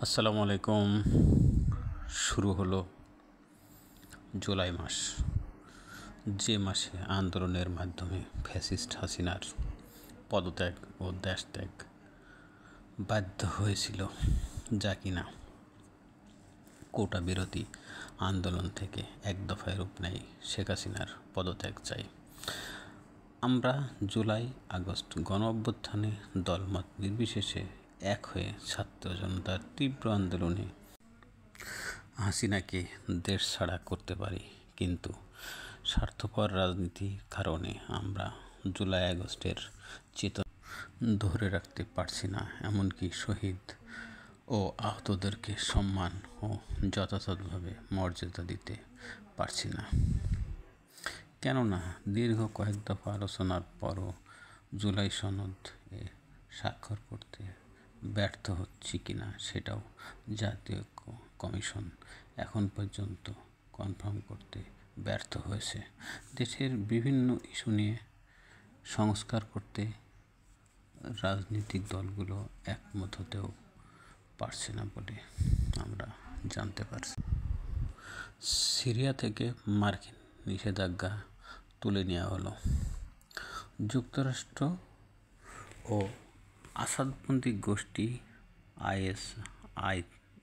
আসসালামু আলাইকুম। শুরু হলো জুলাই মাস, যে মাসে আন্দোলনের মাধ্যমে ফ্যাসিস্ট হাসিনার পদত্যাগ ও দেশত্যাগ বাধ্য হয়েছিল, যা কিনা কোটা বিরোধী আন্দোলন থেকে এক দফায় রূপ নেয় শেখ হাসিনার পদত্যাগ চাই। আমরা জুলাই আগস্ট গণ অভ্যুত্থানে দলমত নির্বিশেষে এক হয়ে ছাত্র জনতার তীব্র আন্দোলনে হাসিনাকে দেশ ছাড়া করতে পারি, কিন্তু স্বার্থপর রাজনীতির কারণে আমরা জুলাই আগস্টের চেতনা ধরে রাখতে পারছি না, এমনকি শহীদ ও আহতদেরকে সম্মান ও যথাযথভাবে মর্যাদা দিতে পারছি না। কেননা দীর্ঘ কয়েক দফা আলোচনার পরও জুলাই সনদ এ স্বাক্ষর করতে ব্যর্থ হচ্ছি কিনা সেটাও জাতীয় কমিশন এখন পর্যন্ত কনফার্ম করতে ব্যর্থ হয়েছে। দেশের বিভিন্ন ইস্যু নিয়ে সংস্কার করতে রাজনৈতিক দলগুলো একমত হতেও পারছে না বলে আমরা জানতে পারছি। সিরিয়া থেকে মার্কিন নিষেধাজ্ঞা তুলে নেওয়া হলো। যুক্তরাষ্ট্র ও আসাদপন্থী গোষ্ঠী আইএসআই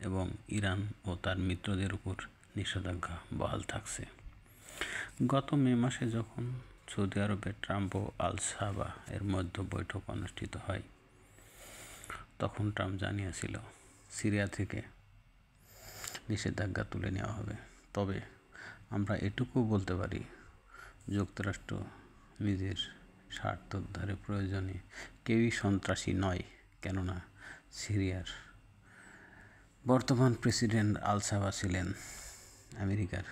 এবং ইরান ও তার মিত্রদের উপর নিষেধাজ্ঞা বহাল থাকছে। গত মে মাসে যখন সৌদি আরবে ট্রাম্প ও আল সাবা এর মধ্যে বৈঠক অনুষ্ঠিত হয়, তখন ট্রাম্প জানিয়েছিল সিরিয়া থেকে নিষেধাজ্ঞা তুলে নেওয়া হবে। তবে আমরা এটুকু বলতে পারি, যুক্তরাষ্ট্র নিজের স্বার্থ উদ্ধারের প্রয়োজনে কেউই সন্ত্রাসী নয়, কেননা সিরিয়ার বর্তমান প্রেসিডেন্ট আল সাবা ছিলেন আমেরিকার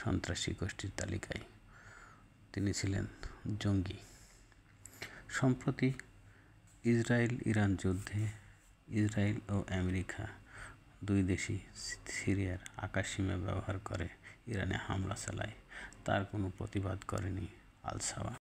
সন্ত্রাসী গোষ্ঠীর তালিকায়, তিনি ছিলেন জঙ্গি। সম্প্রতি ইসরায়েল ইরান যুদ্ধে ইসরায়েল ও আমেরিকা দুই দেশই সিরিয়ার আকাশসীমা ব্যবহার করে ইরানে হামলা চালায়, তার কোনো প্রতিবাদ করেনি আল সাবা।